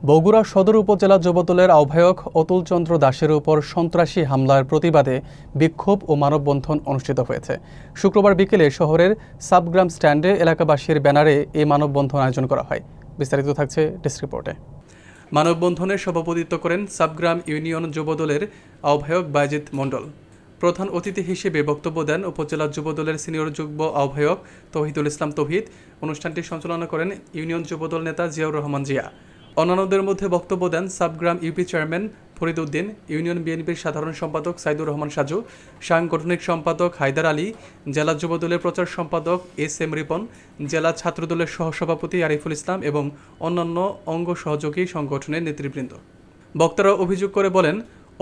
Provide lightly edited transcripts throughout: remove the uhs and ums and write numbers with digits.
বগুড়া সদর উপজেলা যুবদলের আহ্বায়ক অতুল চন্দ্র দাসের উপর সন্ত্রাসী হামলার প্রতিবাদে বিক্ষোভ ও মানববন্ধন অনুষ্ঠিত হয়েছে। শুক্রবার বিকেলে শহরের সাবগ্রাম স্ট্যান্ডে এলাকাবাসীর ব্যানারে এই মানববন্ধন আয়োজন করা হয়। বিস্তারিত থাকছে ডেস্ক রিপোর্টে। মানববন্ধনে সভাপতিত্ব করেন সাবগ্রাম ইউনিয়ন যুবদলের আহ্বায়ক বায়েজিদ মণ্ডল। প্রধান অতিথি হিসেবে বক্তব্য দেন উপজেলা যুবদলের সিনিয়র যুগ্ম আহ্বায়ক তৌহিদুল ইসলাম তৌহিদ। অনুষ্ঠানটি সঞ্চালনা করেন ইউনিয়ন যুবদল নেতা জিয়াউর রহমান জিয়া। অন্যান্যদের মধ্যে বক্তব্য দেন Sabgram UP chairman Farid Uddin, union বিএনপির সাধারণ সম্পাদক সাইদুর রহমান সাজু, সাংগঠনিক সম্পাদক হায়দার আলী, জেলা যুবদলের প্রচার সম্পাদক এস.এম. রিপন, জেলা ছাত্রদলের সহসভাপতি আরিফুল ইসলাম এবং অন্যান্য অঙ্গ সহযোগী সংগঠনের নেতৃবৃন্দ। বক্তারা অভিযোগ করে বলেন,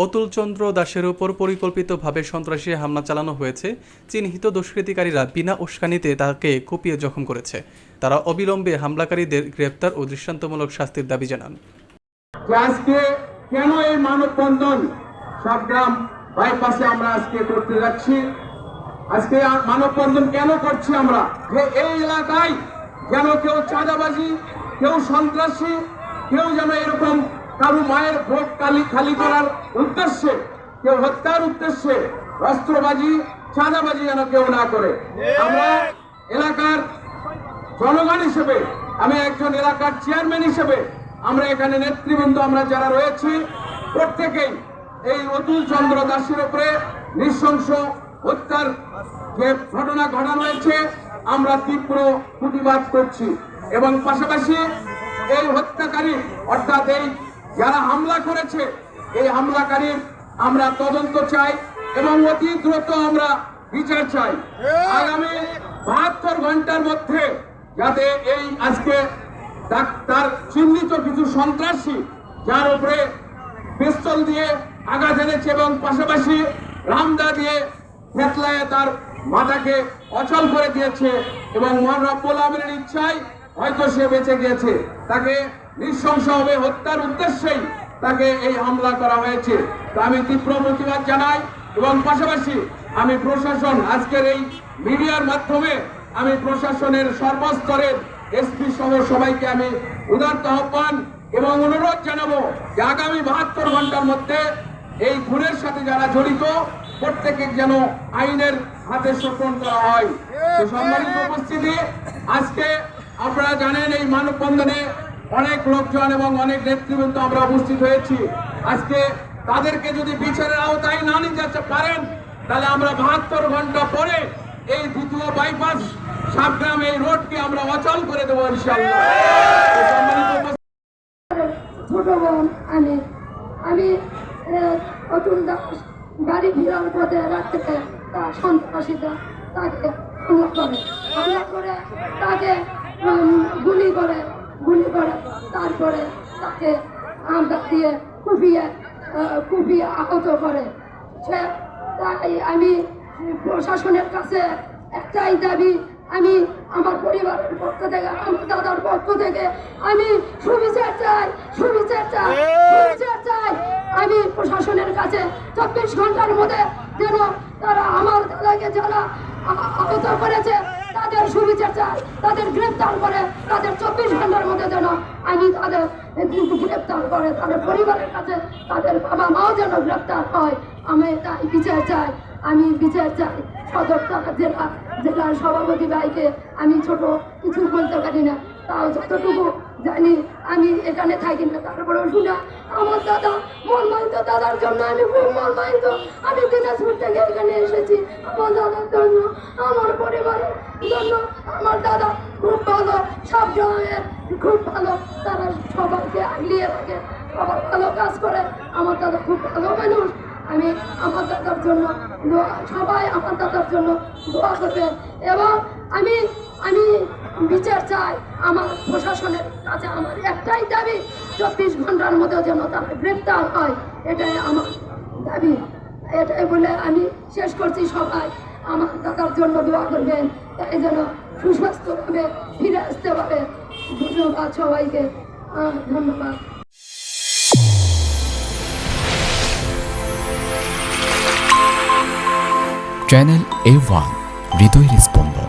অতুল চন্দ্র দাসের উপর পরিকল্পিতভাবে সন্ত্রাসী হামলা চালানো হয়েছে। চিহ্নিত দুষ্কৃতিকারীরা বিনা উস্কানিতে তাকে কুপিয়ে জখম করেছে। তারা অবিলম্বে হামলাকারীদের গ্রেপ্তার ও দৃষ্টান্তমূলক শাস্তির দাবি জানান। আজকে কেন এই মানববন্ধন সাবগ্রাম বাইপাসে আমরা আজকে করতে যাচ্ছি? আজকে মানববন্ধন কেন করছি আমরা? যে এই এলাকায় যেন কেউ চাঁদাবাজি, কেউ সন্ত্রাসী, কেউ যেন এরকম কারো মায়ের ভোগ খালি করার উদ্দেশ্যে, কেউ হত্যার উদ্দেশ্যে অস্ত্রবাজি, চাঁদাবাজি যেন কেউ না করে। আমরা এলাকার জনগণ হিসেবে, আমি একজন এলাকার চেয়ারম্যান হিসেবে, আমরা এখানে নেতৃবৃন্দ আমরা যারা রয়েছি প্রত্যেকেই এই অতুল চন্দ্র দাসের উপরে নৃশংস হত্যার যে ঘটনা ঘটানো হয়েছে আমরা তীব্র প্রতিবাদ করছি এবং পাশাপাশি এই হত্যাকারী অর্থাৎ এই যারা হামলা করেছে এই হামলাকারীর আমরা তদন্ত চাই এবং অতি দ্রুত আমরা বিচার চাই। আগামী 72 ঘন্টার মধ্যে যাতে এই আজকে তার চিহ্নিত কিছু সন্ত্রাসী যার উপরে পিস্তল দিয়ে আঘাত এনেছে এবং পাশাপাশি রামদা দিয়ে ফেতলায় তার মাথাকে অচল করে দিয়েছে এবং মহান রব্বুল আমিনের ইচ্ছায় হয়তো সে বেঁচে গিয়েছে, তাকে নৃশংসভাবে হত্যার উদ্দেশ্যেই তাকে এই হামলা করা হয়েছে। তা আমি তীব্র প্রতিবাদ জানাই এবং পাশাপাশি আমি প্রশাসন আজকের এই মিডিয়ার মাধ্যমে আমি প্রশাসনের সর্বস্তরের এসপি সহ সবাইকে আমি উদাত্ত আহ্বান এবং অনুরোধ জানাবো যে আগামী 72 ঘন্টার মধ্যে এই খুনের সাথে যারা জড়িত প্রত্যেকে যেন আইনের হাতে সোপন করা হয়। সম্মানিত উপস্থিতি, আজকে আপনারা জানেন এই মানববন্ধনে অনেক লোকজন এবং অনেক নেতৃবৃন্দ আমরা উপস্থিত হয়েছি। আজকে তাদেরকে যদি বিচারের আওতায় না নিতে পারেন তাহলে আমরা 72 ঘন্টা পরে এই দ্বিতীয় বাইপাস সাবগ্রাম এই রোডকে আমরা অচল করে দেবো ইনশাআল্লাহ। ছোট বোন আমি অতুল দাস গাড়ি ফেরার পথে রাত্রে সন্ত্রাসীরা তাকে হামলা করে তাকে গুলি করে তারপরে তাকে আঘাত দিয়ে কুপিয়ে আহত করে। তাই আমি প্রশাসনের কাছে একটাই দাবি, আমি আমার পরিবারের পক্ষ থেকে, আমার দাদার পক্ষ থেকে আমি সুবিচার চাই। আমি প্রশাসনের কাছে 24 ঘন্টার মধ্যে যেন তারা আমার দাদাকে যারা আহত করেছে তাদের সুবিচার চাই, তাদের গ্রেপ্তার করে তাদের 24 ঘন্টার মধ্যে যেন আমি তাদের গ্রেপ্তার করে তাদের পরিবারের কাছে তাদের বাবা মাও যেন গ্রেপ্তার হয়। আমি তাই বিচার চাই, আমি বিচার চাই। সদর জেলার সভাপতি ভাইকে আমি ছোট কিছু বলতে পারি না, তাও যতটুকু জানি আমি এখানে থাকি না, তারপরেও শুনে আমার দাদা মর্মাহিত, দাদার জন্য আমি খুব মর্মাহিত। আমি দিনাজপুর থেকে এখানে এসেছি আমার দাদার জন্য, আমার পরিবারের জন্য। আমার দাদা খুব ভালো, সব গ্রামের খুব ভালো, তারা সবাইকে আগলিয়ে রাখে, সবাই ভালো কাজ করে। আমার দাদা খুব ভালো মানুষ। আমি আমার দাদার জন্য সবাই আমার দাদার জন্য দোয়া করবেন এবং আমি বিচার চাই। আমার প্রশাসনের কাছে আমার একটাই দাবি, 24 ঘন্টার মধ্যে যেন তারা গ্রেপ্তার হয়, এটাই আমার দাবি। এটাই বলে আমি শেষ করছি। সবাই আমার দাদার জন্য দোয়া করবেন, তাই যেন সুস্বাস্থ্যভাবে ফিরে আসতে পারে। ধন্যবাদ সবাইকে, ধন্যবাদ। চ্যানেল A1 হৃদয়ের স্পন্দন।